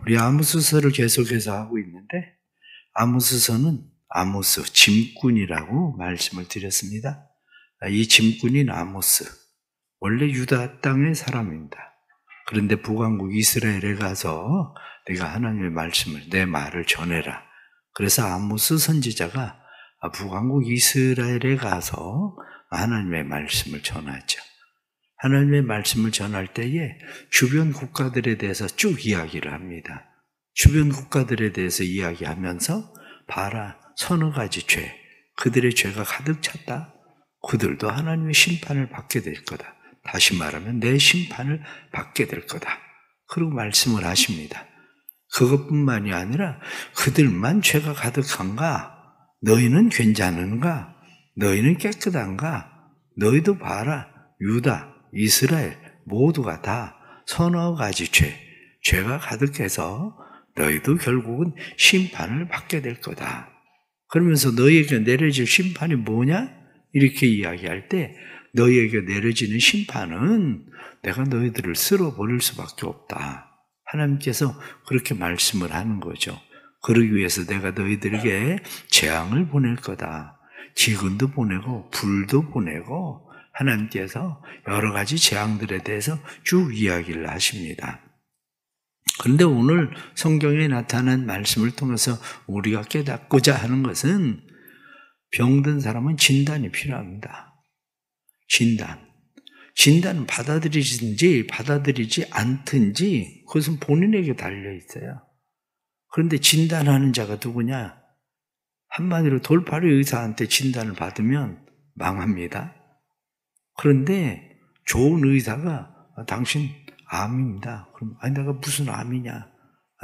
우리 아모스서를 계속해서 하고 있는데 아모스서는 아모스, 짐꾼이라고 말씀을 드렸습니다. 이 짐꾼인 아모스, 원래 유다 땅의 사람입니다. 그런데 북왕국 이스라엘에 가서 내가 하나님의 말씀을, 내 말을 전해라. 그래서 아모스 선지자가 북왕국 이스라엘에 가서 하나님의 말씀을 전하죠. 하나님의 말씀을 전할 때에 주변 국가들에 대해서 쭉 이야기를 합니다. 주변 국가들에 대해서 이야기하면서 봐라, 서너 가지 죄, 그들의 죄가 가득 찼다. 그들도 하나님의 심판을 받게 될 거다. 다시 말하면 내 심판을 받게 될 거다. 그리고 말씀을 하십니다. 그것뿐만이 아니라 그들만 죄가 가득한가? 너희는 괜찮은가? 너희는 깨끗한가? 너희도 봐라, 유다, 이스라엘 모두가 다 서너 가지 죄가 가득해서 너희도 결국은 심판을 받게 될 거다. 그러면서 너희에게 내려질 심판이 뭐냐? 이렇게 이야기할 때 너희에게 내려지는 심판은 내가 너희들을 쓸어버릴 수밖에 없다. 하나님께서 그렇게 말씀을 하는 거죠. 그러기 위해서 내가 너희들에게 재앙을 보낼 거다. 기근도 보내고 불도 보내고 하나님께서 여러 가지 재앙들에 대해서 쭉 이야기를 하십니다. 그런데 오늘 성경에 나타난 말씀을 통해서 우리가 깨닫고자 하는 것은 병든 사람은 진단이 필요합니다. 진단은 받아들이든지 받아들이지 않든지 그것은 본인에게 달려 있어요. 그런데 진단하는 자가 누구냐? 한마디로 돌팔이 의사한테 진단을 받으면 망합니다. 그런데 좋은 의사가 당신 암입니다. 그럼 내가 무슨 암이냐?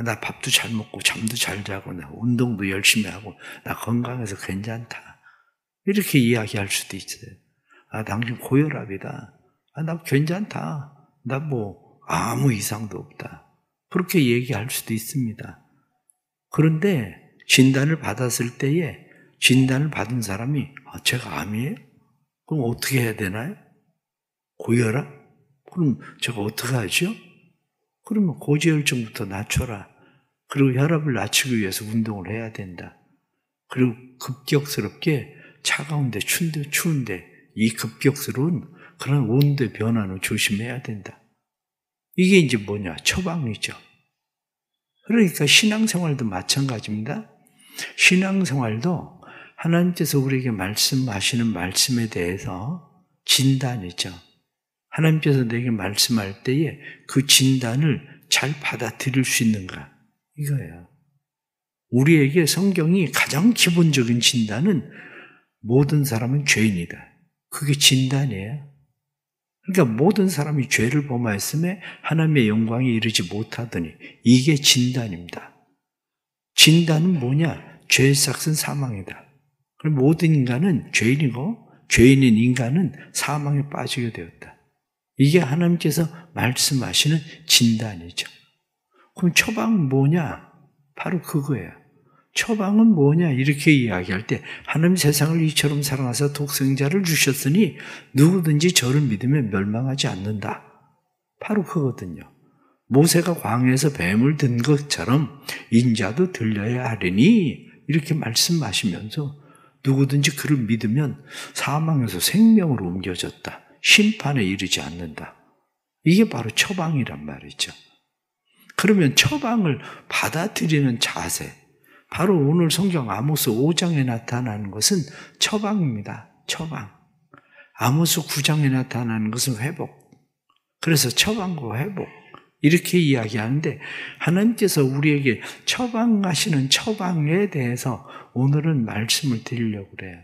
나 밥도 잘 먹고 잠도 잘 자고 나 운동도 열심히 하고 나 건강해서 괜찮다. 이렇게 이야기할 수도 있어요. 당신 고혈압이다. 나 괜찮다. 나 아무 이상도 없다. 그렇게 얘기할 수도 있습니다. 그런데 진단을 받았을 때에 진단을 받은 사람이 제가 암이에요? 그럼 어떻게 해야 되나요? 고혈압? 그럼 제가 어떻게 하죠? 그러면 고지혈증부터 낮춰라. 그리고 혈압을 낮추기 위해서 운동을 해야 된다. 그리고 급격스럽게 차가운데 추운데 이 급격스러운 그런 온도의 변화는 조심해야 된다. 이게 이제 뭐냐? 처방이죠. 그러니까 신앙생활도 마찬가지입니다. 신앙생활도 하나님께서 우리에게 말씀하시는 말씀에 대해서 진단이죠. 하나님께서 내게 말씀할 때에 그 진단을 잘 받아들일 수 있는가? 이거예요. 우리에게 성경이 가장 기본적인 진단은 모든 사람은 죄인이다. 그게 진단이에요. 그러니까 모든 사람이 죄를 범하였음에 하나님의 영광에 이르지 못하더니 이게 진단입니다. 진단은 뭐냐? 죄의 삭은 사망이다. 그럼 모든 인간은 죄인이고 죄인인 인간은 사망에 빠지게 되었다. 이게 하나님께서 말씀하시는 진단이죠. 그럼 처방은 뭐냐? 바로 그거예요. 처방은 뭐냐? 이렇게 이야기할 때 하나님 세상을 이처럼 사랑하사 독생자를 주셨으니 누구든지 저를 믿으면 멸망하지 않는다. 바로 그거거든요. 모세가 광야에서 뱀을 든 것처럼 인자도 들려야 하리니 이렇게 말씀하시면서 누구든지 그를 믿으면 사망에서 생명으로 옮겨졌다. 심판에 이르지 않는다. 이게 바로 처방이란 말이죠. 그러면 처방을 받아들이는 자세, 바로 오늘 성경 아모스 5장에 나타나는 것은 처방입니다. 처방. 아모스 9장에 나타나는 것은 회복. 그래서 처방과 회복 이렇게 이야기하는데 하나님께서 우리에게 처방하시는 처방에 대해서 오늘은 말씀을 드리려고 그래요.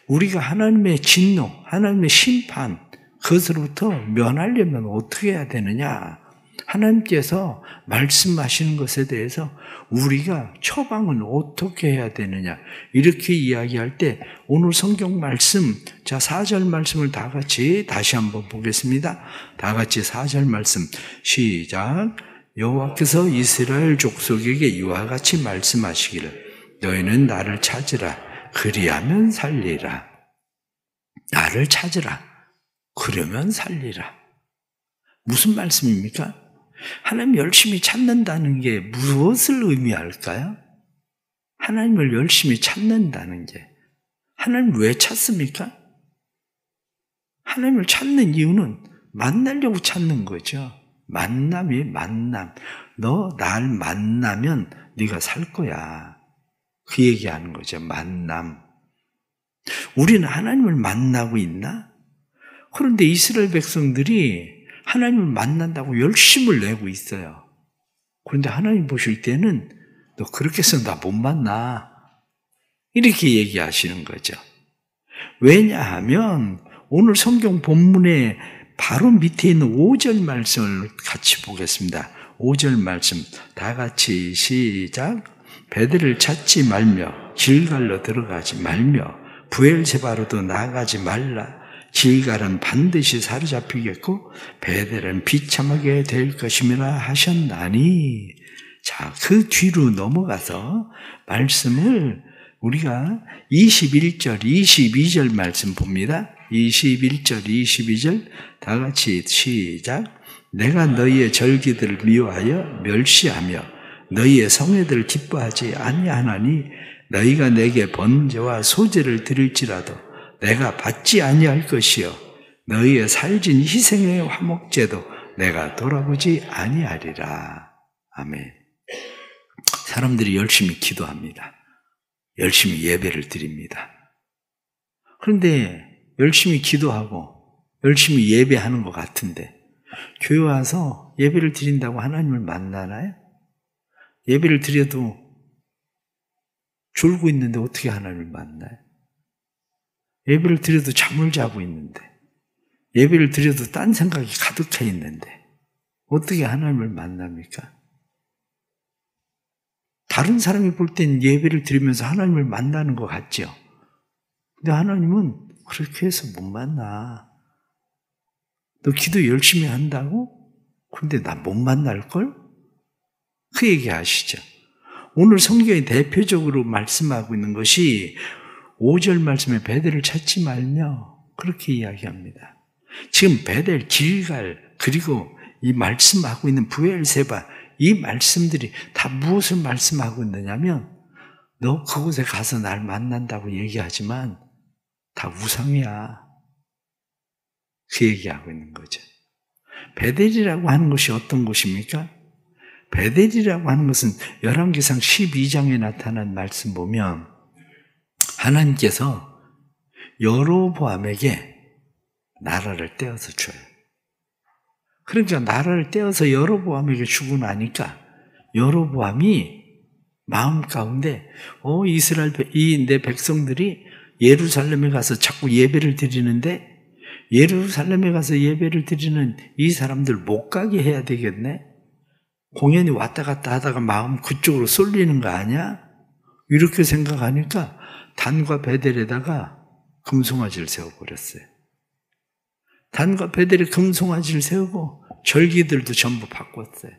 우리가 하나님의 진노, 하나님의 심판 그것으로부터 면하려면 어떻게 해야 되느냐? 하나님께서 말씀하시는 것에 대해서 우리가 처방은 어떻게 해야 되느냐 이렇게 이야기할 때 오늘 성경 말씀 4절 말씀을 다 같이 다시 한번 보겠습니다. 다 같이 4절 말씀 시작. 여호와께서 이스라엘 족속에게 이와 같이 말씀하시기를 너희는 나를 찾으라 그리하면 살리라. 나를 찾으라 그러면 살리라. 무슨 말씀입니까? 하나님 열심히 찾는다는 게 무엇을 의미할까요? 하나님을 열심히 찾는다는 게 하나님 왜 찾습니까? 하나님을 찾는 이유는 만나려고 찾는 거죠. 만남. 너 날 만나면 네가 살 거야. 그 얘기하는 거죠. 만남. 우리는 하나님을 만나고 있나? 그런데 이스라엘 백성들이 하나님을 만난다고 열심을 내고 있어요. 그런데 하나님 보실 때는 너 그렇게 해서 나 못 만나. 이렇게 얘기하시는 거죠. 왜냐하면 오늘 성경 본문에 바로 밑에 있는 5절 말씀을 같이 보겠습니다. 5절 말씀 다 같이 시작. 베델을 찾지 말며 길갈로 들어가지 말며 브엘세바로도 나가지 말라. 길갈은 반드시 사로잡히겠고 베델은 비참하게 될 것임이라 하셨나니. 자, 그 뒤로 넘어가서 말씀을 우리가 21절, 22절 말씀 봅니다. 21절, 22절 다 같이 시작. 내가 너희의 절기들을 미워하여 멸시하며 너희의 성회들을 기뻐하지 아니하나니 너희가 내게 번제와 소제를 드릴지라도 내가 받지 아니할 것이요 너희의 살진 희생의 화목제도 내가 돌아보지 아니하리라. 아멘. 사람들이 열심히 기도합니다. 열심히 예배를 드립니다. 그런데 열심히 기도하고 열심히 예배하는 것 같은데 교회 와서 예배를 드린다고 하나님을 만나나요? 예배를 드려도 졸고 있는데 어떻게 하나님을 만나요? 예배를 드려도 잠을 자고 있는데 예배를 드려도 딴 생각이 가득해 있는데 어떻게 하나님을 만납니까? 다른 사람이 볼 땐 예배를 드리면서 하나님을 만나는 것 같죠? 근데 하나님은 그렇게 해서 못 만나. 너 기도 열심히 한다고? 근데 나 못 만날걸? 그 얘기 아시죠? 오늘 성경이 대표적으로 말씀하고 있는 것이 5절 말씀에 베델을 찾지 말며 그렇게 이야기합니다. 지금 베델, 길갈 그리고 이 말씀하고 있는 브엘세바 이 말씀들이 다 무엇을 말씀하고 있느냐면 너 그곳에 가서 날 만난다고 얘기하지만 다 우상이야. 그 얘기하고 있는 거죠. 베델이라고 하는 것이 어떤 곳입니까? 베델이라고 하는 것은 열왕기상 12장에 나타난 말씀 보면 하나님께서 여로보암에게 나라를 떼어서 줘요. 그러니까 나라를 떼어서 여로보암에게 주고 나니까 여로보암이 마음 가운데 이스라엘 내 백성들이 예루살렘에 가서 자꾸 예배를 드리는데 예루살렘에 가서 예배를 드리는 이 사람들 못 가게 해야 되겠네. 공연이 왔다 갔다 하다가 마음 그쪽으로 쏠리는 거 아니야? 이렇게 생각하니까 단과 베델에다가 금송아지를 세워버렸어요. 단과 베델에 금송아지를 세우고 절기들도 전부 바꿨어요.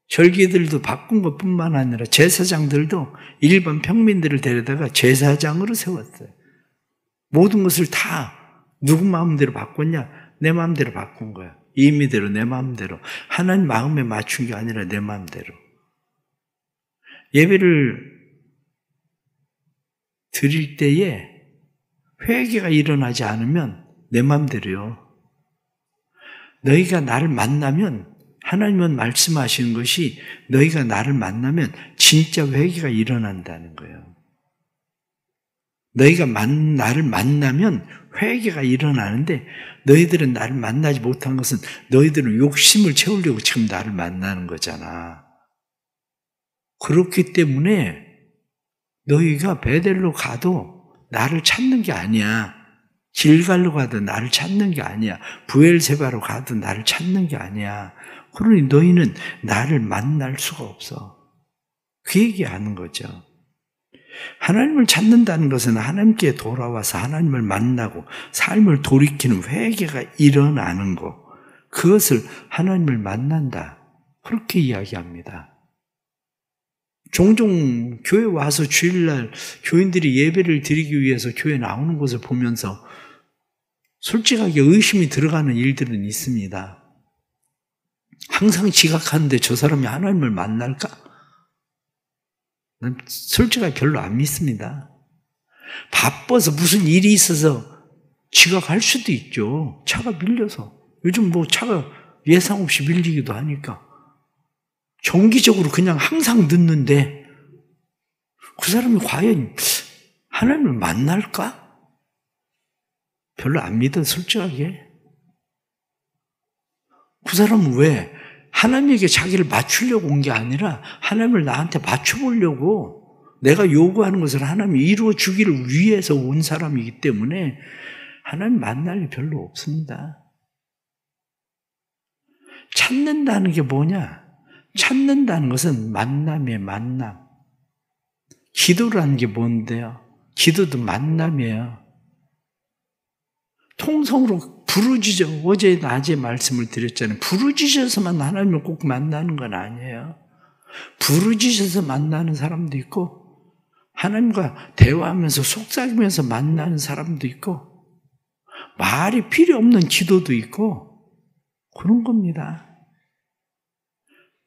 절기들도 바꾼 것뿐만 아니라 제사장들도 일반 평민들을 데려다가 제사장으로 세웠어요. 모든 것을 다 누구 마음대로 바꿨냐? 내 마음대로 바꾼 거야. 임의대로 내 마음대로. 하나님 마음에 맞춘 게 아니라 내 마음대로. 예배를 드릴 때에 회개가 일어나지 않으면 내 마음대로요. 너희가 나를 만나면 하나님은 말씀하시는 것이 너희가 나를 만나면 진짜 회개가 일어난다는 거예요. 너희가 나를 만나면 회개가 일어나는데 너희들은 나를 만나지 못한 것은 너희들은 욕심을 채우려고 지금 나를 만나는 거잖아. 그렇기 때문에 너희가 베델로 가도 나를 찾는 게 아니야. 길갈로 가도 나를 찾는 게 아니야. 브엘세바로 가도 나를 찾는 게 아니야. 그러니 너희는 나를 만날 수가 없어. 그 얘기하는 거죠. 하나님을 찾는다는 것은 하나님께 돌아와서 하나님을 만나고 삶을 돌이키는 회개가 일어나는 것. 그것을 하나님을 만난다. 그렇게 이야기합니다. 종종 교회 와서 주일날 교인들이 예배를 드리기 위해서 교회 나오는 것을 보면서 솔직하게 의심이 들어가는 일들은 있습니다. 항상 지각하는데 저 사람이 하나님을 만날까? 난 솔직하게 별로 안 믿습니다. 바빠서 무슨 일이 있어서 지각할 수도 있죠. 차가 밀려서. 요즘 뭐 차가 예상 없이 밀리기도 하니까. 정기적으로 그냥 항상 늦는데 그 사람이 과연 하나님을 만날까? 별로 안 믿어, 솔직하게. 그 사람은 왜 하나님에게 자기를 맞추려고 온 게 아니라 하나님을 나한테 맞춰보려고 내가 요구하는 것을 하나님이 이루어 주기를 위해서 온 사람이기 때문에 하나님 만날 일 별로 없습니다. 찾는다는 게 뭐냐? 찾는다는 것은 만남이에요, 만남. 기도라는 게 뭔데요? 기도도 만남이에요. 통성으로 부르짖어, 어제 낮에 말씀을 드렸잖아요. 부르짖어서만 하나님을 꼭 만나는 건 아니에요. 부르짖어서 만나는 사람도 있고 하나님과 대화하면서 속삭이면서 만나는 사람도 있고 말이 필요 없는 기도도 있고 그런 겁니다.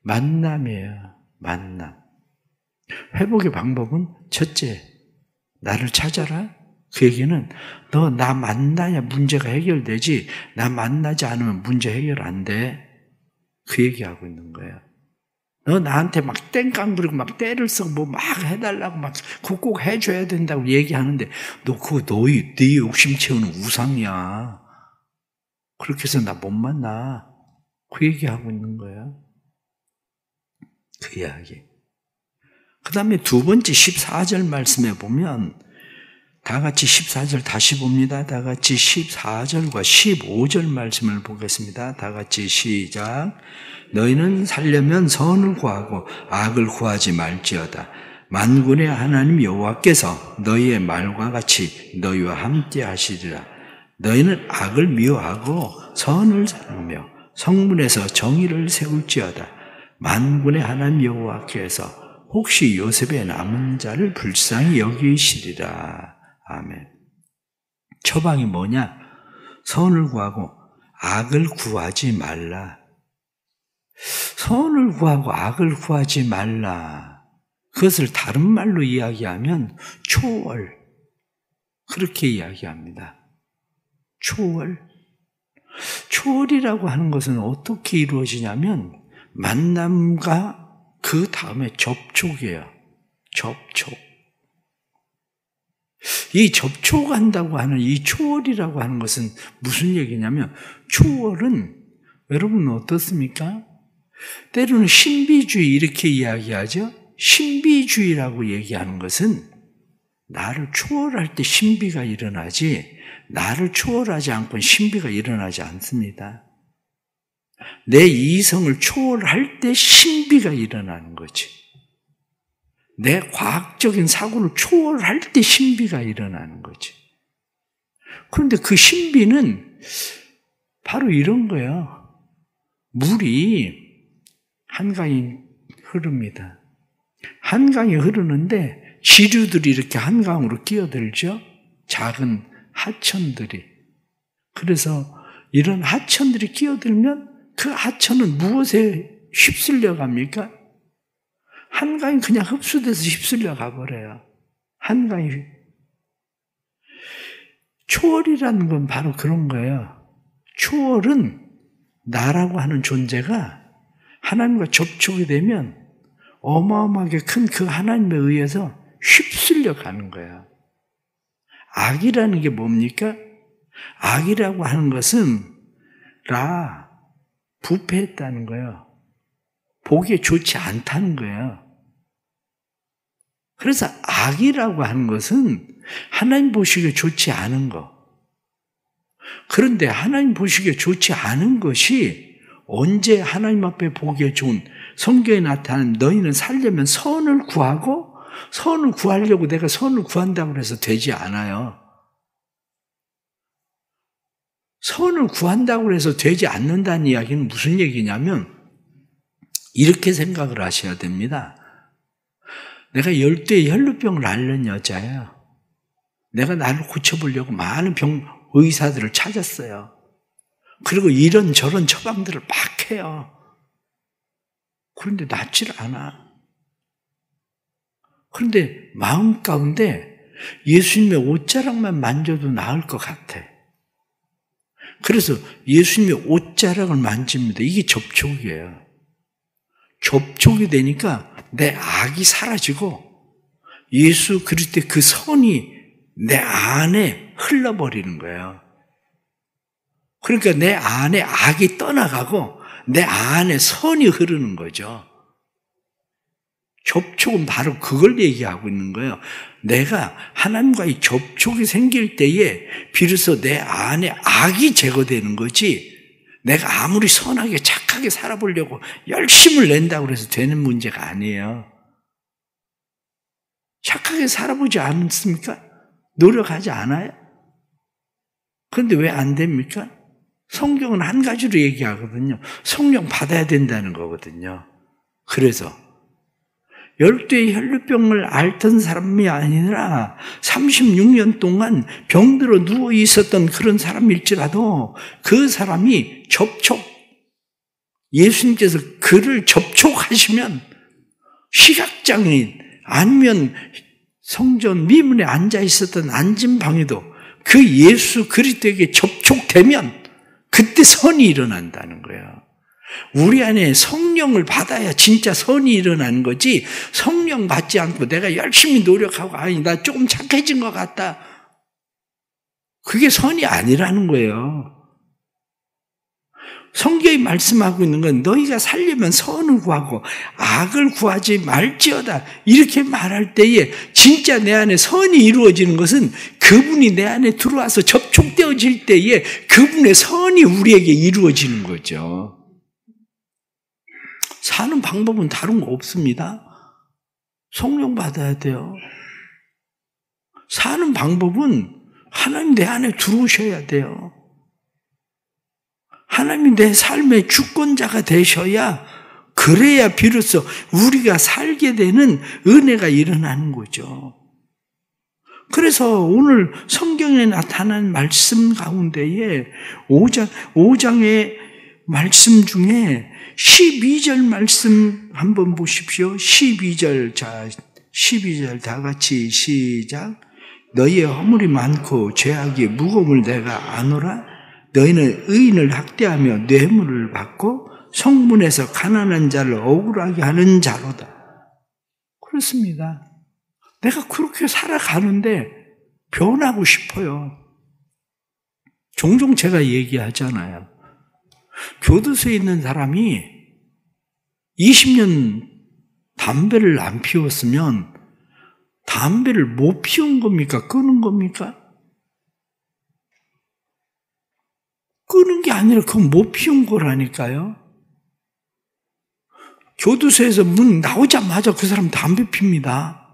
만남이에요. 만남. 회복의 방법은 첫째, 나를 찾아라. 그 얘기는 너 나 만나야 문제가 해결되지 나 만나지 않으면 문제 해결 안 돼. 그 얘기하고 있는 거예요. 너 나한테 막 땡깡 부리고 막 때를 쓰고 뭐 막 해달라고 막 그거 꼭 해줘야 된다고 얘기하는데 너 그거 네 욕심 채우는 우상이야. 그렇게 해서 나 못 만나. 그 얘기하고 있는 거예요. 그 이야기. 그 다음에 두 번째 14절 말씀에 보면 다 같이 14절 다시 봅니다. 다 같이 14절과 15절 말씀을 보겠습니다. 다 같이 시작. 너희는 살려면 선을 구하고 악을 구하지 말지어다. 만군의 하나님 여호와께서 너희의 말과 같이 너희와 함께 하시리라. 너희는 악을 미워하고 선을 사랑하며 성문에서 정의를 세울지어다. 만군의 하나님 여호와께서 혹시 요셉의 남은 자를 불쌍히 여기시리라. 아멘. 처방이 뭐냐? 선을 구하고 악을 구하지 말라. 선을 구하고 악을 구하지 말라. 그것을 다른 말로 이야기하면 초월. 그렇게 이야기합니다. 초월. 초월이라고 하는 것은 어떻게 이루어지냐면 만남과 그 다음에 접촉이에요. 접촉. 이 접촉한다고 하는 이 초월이라고 하는 것은 무슨 얘기냐면 초월은 여러분 어떻습니까? 때로는 신비주의 이렇게 이야기하죠. 신비주의라고 얘기하는 것은 나를 초월할 때 신비가 일어나지 나를 초월하지 않고는 신비가 일어나지 않습니다. 내 이성을 초월할 때 신비가 일어나는 거지. 내 과학적인 사고를 초월할 때 신비가 일어나는 거지. 그런데 그 신비는 바로 이런 거예요. 물이 한강이 흐릅니다. 한강이 흐르는데 지류들이 이렇게 한강으로 끼어들죠. 작은 하천들이. 그래서 이런 하천들이 끼어들면 그 하천은 무엇에 휩쓸려 갑니까? 한강이 그냥 흡수돼서 휩쓸려 가버려요. 한강이. 초월이라는 건 바로 그런 거예요. 초월은 나라고 하는 존재가 하나님과 접촉이 되면 어마어마하게 큰 그 하나님에 의해서 휩쓸려 가는 거예요. 악이라는 게 뭡니까? 악이라고 하는 것은 부패했다는 거예요. 보기에 좋지 않다는 거예요. 그래서 악이라고 하는 것은 하나님 보시기에 좋지 않은 거. 그런데 하나님 보시기에 좋지 않은 것이 언제 하나님 앞에 보기에 좋은 성경에 나타난 너희는 살려면 선을 구하고 선을 구하려고 내가 선을 구한다고 해서 되지 않아요. 선을 구한다고 해서 되지 않는다는 이야기는 무슨 얘기냐면 이렇게 생각을 하셔야 됩니다. 내가 10대의 혈루병을 앓는 여자예요. 내가 나를 고쳐보려고 많은 의사들을 찾았어요. 그리고 이런저런 처방들을 막 해요. 그런데 낫질 않아. 그런데 마음 가운데 예수님의 옷자락만 만져도 나을 것 같아. 그래서 예수님의 옷자락을 만집니다. 이게 접촉이에요. 접촉이 되니까 내 악이 사라지고 예수 그리스도의 그 선이 내 안에 흘러버리는 거예요. 그러니까 내 안에 악이 떠나가고 내 안에 선이 흐르는 거죠. 접촉은 바로 그걸 얘기하고 있는 거예요. 내가 하나님과의 접촉이 생길 때에 비로소 내 안에 악이 제거되는 거지, 내가 아무리 선하게 착하게 살아보려고 열심을 낸다고 해서 되는 문제가 아니에요. 착하게 살아보지 않습니까? 노력하지 않아요? 그런데 왜 안 됩니까? 성경은 한 가지로 얘기하거든요. 성령 받아야 된다는 거거든요. 그래서 12의 혈류병을 앓던 사람이 아니라 36년 동안 병들어 누워 있었던 그런 사람일지라도 그 사람이 예수님께서 그를 접촉하시면 시각장애인 아니면 성전 미문에 앉아 있었던 안진방에도 그 예수 그리스도에게 접촉되면 그때 선이 일어난다는 거예요. 우리 안에 성령을 받아야 진짜 선이 일어나는 거지, 성령 받지 않고 내가 열심히 노력하고 아니 나 조금 착해진 것 같다, 그게 선이 아니라는 거예요. 성경이 말씀하고 있는 건 너희가 살려면 선을 구하고 악을 구하지 말지어다 이렇게 말할 때에 진짜 내 안에 선이 이루어지는 것은 그분이 내 안에 들어와서 접촉되어질 때에 그분의 선이 우리에게 이루어지는 거죠. 사는 방법은 다른 거 없습니다. 성령 받아야 돼요. 사는 방법은 하나님 내 안에 들어오셔야 돼요. 하나님이 내 삶의 주권자가 되셔야, 그래야 비로소 우리가 살게 되는 은혜가 일어나는 거죠. 그래서 오늘 성경에 나타난 말씀 가운데에 5장의 말씀 중에 12절 말씀 한번 보십시오. 12절, 자, 12절 다 같이 시작. 너희의 허물이 많고 죄악이 무거움을 내가 아노라. 너희는 의인을 학대하며 뇌물을 받고 성문에서 가난한 자를 억울하게 하는 자로다. 그렇습니다. 내가 그렇게 살아가는데 변하고 싶어요. 종종 제가 얘기하잖아요. 교도소에 있는 사람이 20년 담배를 안 피웠으면 담배를 못 피운 겁니까? 끊은 겁니까? 끊은 게 아니라 그건 못 피운 거라니까요. 교도소에서 문 나오자마자 그 사람 담배 핍니다.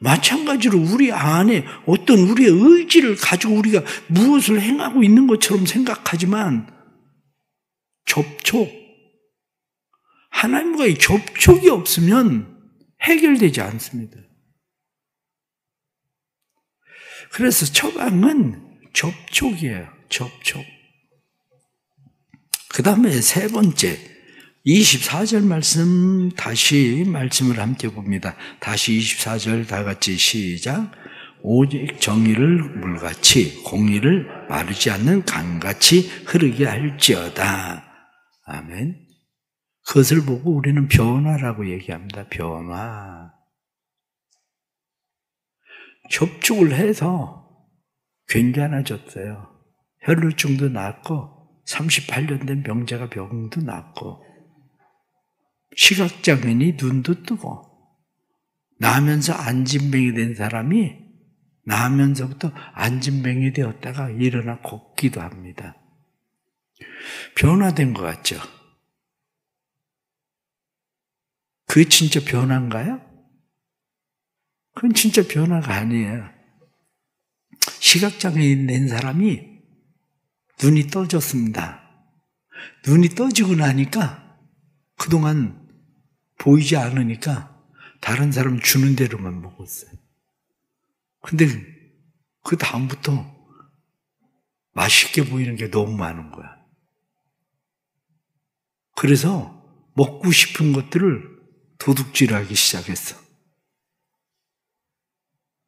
마찬가지로 우리 안에 어떤 우리의 의지를 가지고 우리가 무엇을 행하고 있는 것처럼 생각하지만 하나님과의 접촉이 없으면 해결되지 않습니다. 그래서 처방은 접촉이에요. 접촉. 그 다음에 세 번째 24절 말씀, 다시 말씀을 함께 봅니다. 다시 24절 다 같이 시작. 오직 정의를 물같이 공의를 마르지 않는 강같이 흐르게 할지어다. 아멘. 그것을 보고 우리는 변화라고 얘기합니다. 변화. 접촉을 해서 괜찮아졌어요. 혈루증도 낫고 38년 된 병자가 병도 낫고 시각장애인이 눈도 뜨고 나면서 안진뱅이 된 사람이 나면서부터 안진뱅이 되었다가 일어나 걷기도 합니다. 변화된 것 같죠? 그게 진짜 변화인가요? 그건 진짜 변화가 아니에요. 시각장애인 된 사람이 눈이 떠졌습니다. 눈이 떠지고 나니까 그동안 보이지 않으니까 다른 사람 주는 대로만 먹었어요. 근데 그 다음부터 맛있게 보이는 게 너무 많은 거야. 그래서 먹고 싶은 것들을 도둑질하기 시작했어.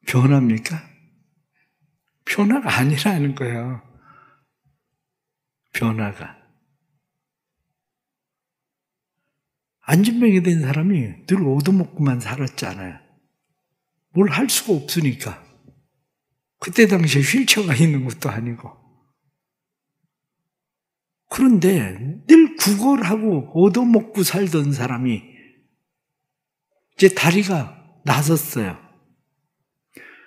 변화입니까? 변화가 아니라는 거예요. 변화가. 안진병이 된 사람이 늘 얻어먹고만 살았잖아요. 뭘 할 수가 없으니까. 그때 당시에 휠체어가 있는 것도 아니고. 그런데 늘 구걸하고 얻어먹고 살던 사람이 이제 다리가 나섰어요.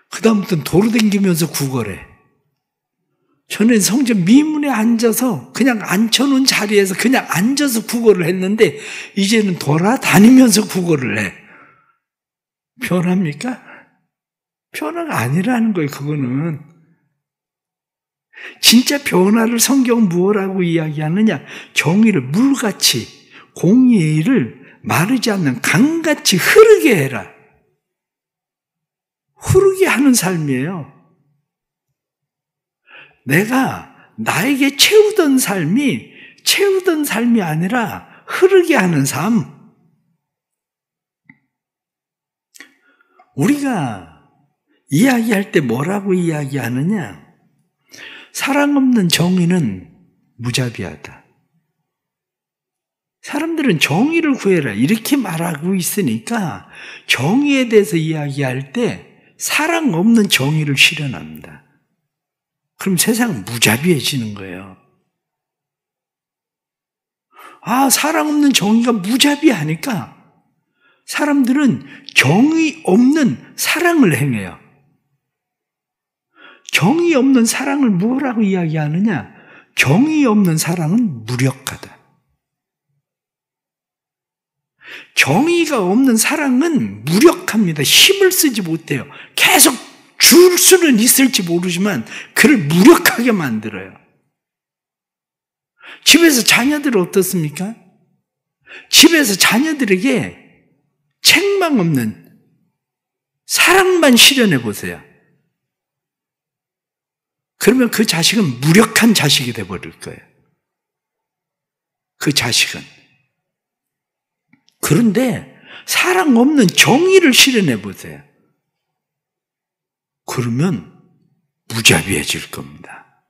그 다음부터는 도로 다니면서 구걸해. 저는 성전 미문에 앉아서 그냥 앉혀놓은 자리에서 그냥 앉아서 구걸을 했는데 이제는 돌아다니면서 구걸을 해. 변합니까? 변화가 아니라는 거예요. 그거는. 진짜 변화를 성경은 무엇라고 이야기하느냐? 정의를 물같이, 공의를 마르지 않는 강같이 흐르게 해라. 흐르게 하는 삶이에요. 내가 나에게 채우던 삶이 아니라 흐르게 하는 삶. 우리가 이야기할 때 뭐라고 이야기하느냐? 사랑 없는 정의는 무자비하다. 사람들은 정의를 구해라 이렇게 말하고 있으니까 정의에 대해서 이야기할 때 사랑 없는 정의를 실현합니다. 그럼 세상은 무자비해지는 거예요. 사랑 없는 정의가 무자비하니까 사람들은 정의 없는 사랑을 행해요. 정의 없는 사랑을 뭐라고 이야기하느냐? 정의 없는 사랑은 무력하다. 정의가 없는 사랑은 무력합니다. 힘을 쓰지 못해요. 계속 줄 수는 있을지 모르지만 그를 무력하게 만들어요. 집에서 자녀들 어떻습니까? 집에서 자녀들에게 책망 없는 사랑만 실현해 보세요. 그러면 그 자식은 무력한 자식이 돼버릴 거예요. 그 자식은. 그런데 사랑 없는 정의를 실현해 보세요. 그러면 무자비해질 겁니다.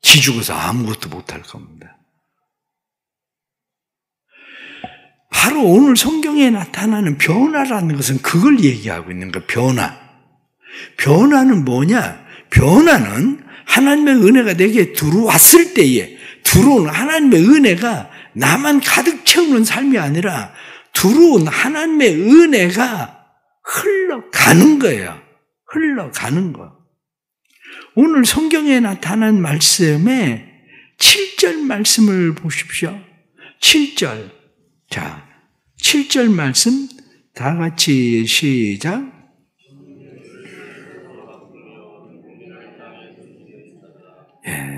기죽어서 아무것도 못할 겁니다. 바로 오늘 성경에 나타나는 변화라는 것은 그걸 얘기하고 있는 거예요. 변화. 변화는 뭐냐? 변화는 하나님의 은혜가 내게 들어왔을 때에 들어온 하나님의 은혜가 나만 가득 채우는 삶이 아니라 들어온 하나님의 은혜가 흘러가는 거예요. 흘러가는 거. 오늘 성경에 나타난 말씀에 7절 말씀을 보십시오. 7절. 자, 7절 말씀 다 같이 시작.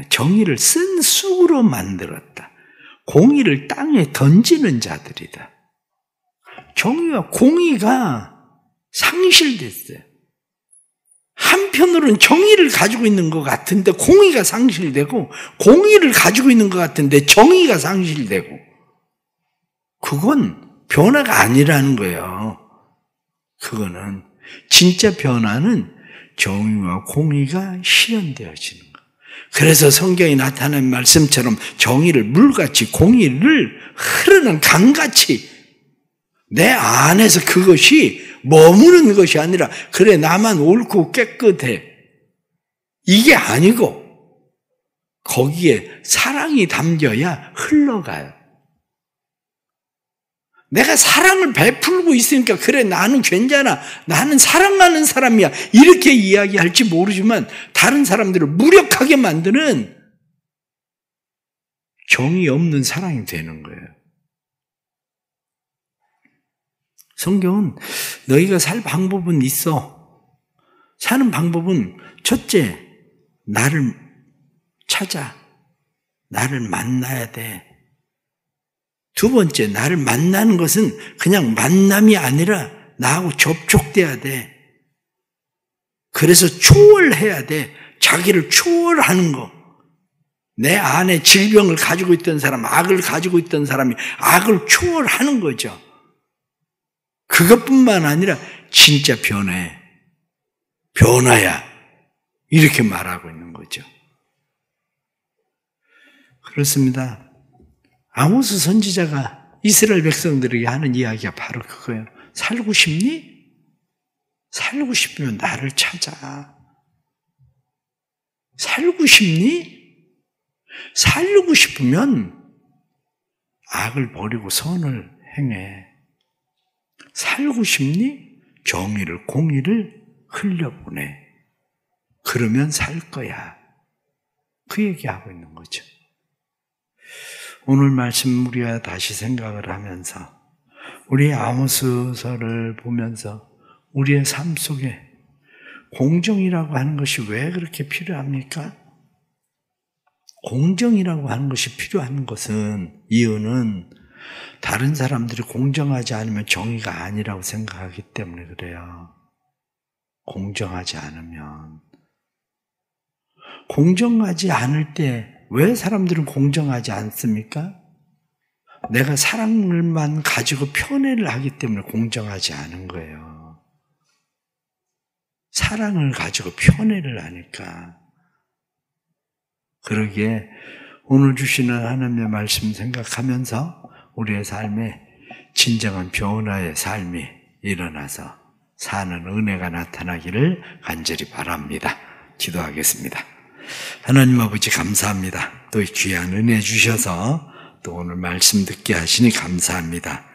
정의를 쓴 쑥으로 만들었다. 공의를 땅에 던지는 자들이다. 정의와 공의가 상실됐어요. 한편으로는 정의를 가지고 있는 것 같은데 공의가 상실되고 공의를 가지고 있는 것 같은데 정의가 상실되고 그건 변화가 아니라는 거예요. 그거는 진짜 변화는 정의와 공의가 실현되어지는 거예요. 그래서 성경에 나타난 말씀처럼 정의를 물같이 공의를 흐르는 강같이 내 안에서 그것이 머무는 것이 아니라 그래 나만 옳고 깨끗해 이게 아니고 거기에 사랑이 담겨야 흘러가요. 내가 사랑을 베풀고 있으니까 그래 나는 괜찮아 나는 사랑하는 사람이야 이렇게 이야기할지 모르지만 다른 사람들을 무력하게 만드는 정이 없는 사랑이 되는 거예요. 성경은 너희가 살 방법은 있어. 사는 방법은 첫째 나를 찾아 나를 만나야 돼. 두 번째, 나를 만나는 것은 그냥 만남이 아니라 나하고 접촉돼야 돼. 그래서 초월해야 돼. 자기를 초월하는 거. 내 안에 질병을 가지고 있던 사람, 악을 가지고 있던 사람이 악을 초월하는 거죠. 그것뿐만 아니라 진짜 변화야. 이렇게 말하고 있는 거죠. 그렇습니다. 아모스 선지자가 이스라엘 백성들에게 하는 이야기가 바로 그거예요. 살고 싶니? 살고 싶으면 나를 찾아. 살고 싶니? 살고 싶으면 악을 버리고 선을 행해. 살고 싶니? 정의를, 공의를 흘려보내. 그러면 살 거야. 그 얘기하고 있는 거죠. 오늘 말씀 우리가 다시 생각을 하면서 우리 아모스서를 보면서 우리의 삶 속에 공정이라고 하는 것이 왜 그렇게 필요합니까? 공정이라고 하는 것이 필요한 것은, 이유는 다른 사람들이 공정하지 않으면 정의가 아니라고 생각하기 때문에 그래요. 공정하지 않으면. 공정하지 않을 때 왜 사람들은 공정하지 않습니까? 내가 사랑을만 가지고 편애를 하기 때문에 공정하지 않은 거예요. 사랑을 가지고 편애를 하니까. 그러기에 오늘 주시는 하나님의 말씀 생각하면서 우리의 삶에 진정한 변화의 삶이 일어나서 사는 은혜가 나타나기를 간절히 바랍니다. 기도하겠습니다. 하나님 아버지 감사합니다. 또 귀한 은혜 주셔서 또 오늘 말씀 듣게 하시니 감사합니다.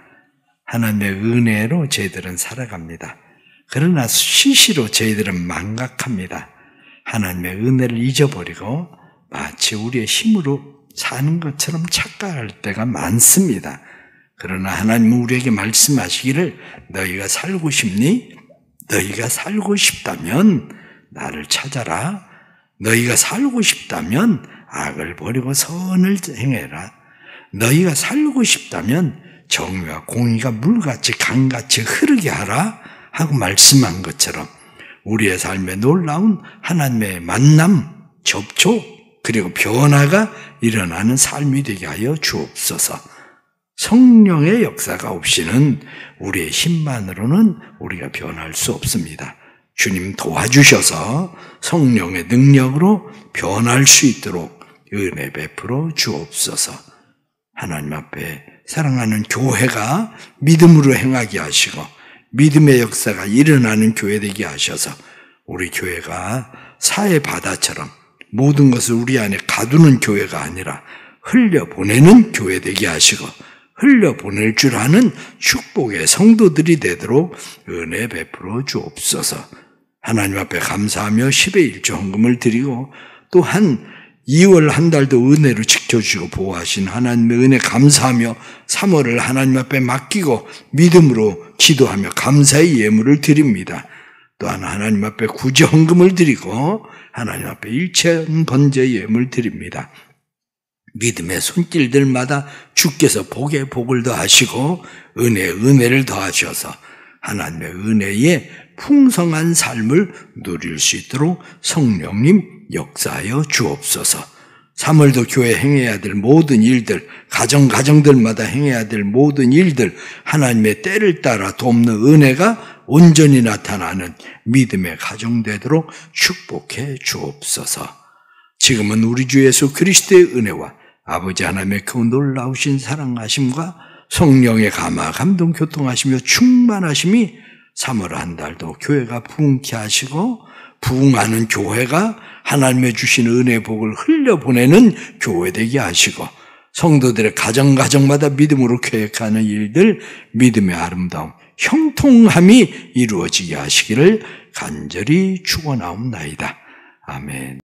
하나님의 은혜로 저희들은 살아갑니다. 그러나 수시로 저희들은 망각합니다. 하나님의 은혜를 잊어버리고 마치 우리의 힘으로 사는 것처럼 착각할 때가 많습니다. 그러나 하나님은 우리에게 말씀하시기를 너희가 살고 싶니? 너희가 살고 싶다면 나를 찾아라. 너희가 살고 싶다면 악을 버리고 선을 행해라. 너희가 살고 싶다면 정의와 공의가 물같이 강같이 흐르게 하라 하고 말씀한 것처럼 우리의 삶에 놀라운 하나님의 만남, 접촉, 그리고 변화가 일어나는 삶이 되게 하여 주옵소서. 성령의 역사가 없이는 우리의 힘만으로는 우리가 변할 수 없습니다. 주님 도와주셔서 성령의 능력으로 변할 수 있도록 은혜 베풀어 주옵소서. 하나님 앞에 사랑하는 교회가 믿음으로 행하게 하시고 믿음의 역사가 일어나는 교회 되게 하셔서 우리 교회가 사해 바다처럼 모든 것을 우리 안에 가두는 교회가 아니라 흘려보내는 교회 되게 하시고 흘려보낼 줄 아는 축복의 성도들이 되도록 은혜 베풀어 주옵소서. 하나님 앞에 감사하며 10의 1조 헌금을 드리고 또한 2월 한 달도 은혜로 지켜주시고 보호하신 하나님의 은혜 감사하며 3월을 하나님 앞에 맡기고 믿음으로 기도하며 감사의 예물을 드립니다. 또한 하나님 앞에 구제 헌금을 드리고 하나님 앞에 일체한 번제 예물 드립니다. 믿음의 손길들마다 주께서 복에 복을 더하시고 은혜에 은혜를 더하셔서 하나님의 은혜에 풍성한 삶을 누릴 수 있도록 성령님 역사하여 주옵소서. 3월도 교회 행해야 될 모든 일들, 가정들마다 행해야 될 모든 일들, 하나님의 때를 따라 돕는 은혜가 온전히 나타나는 믿음의 가정 되도록 축복해 주옵소서. 지금은 우리 주 예수 그리스도의 은혜와 아버지 하나님의 그 놀라우신 사랑하심과 성령의 감화 감동 교통하시며 충만하심이 3월 한 달도 교회가 부흥케 하시고 부흥하는 교회가 하나님의 주신 은혜의 복을 흘려보내는 교회 되게 하시고 성도들의 가정마다 믿음으로 계획하는 일들 믿음의 아름다움 형통함이 이루어지게 하시기를 간절히 축원하옵나이다. 아멘.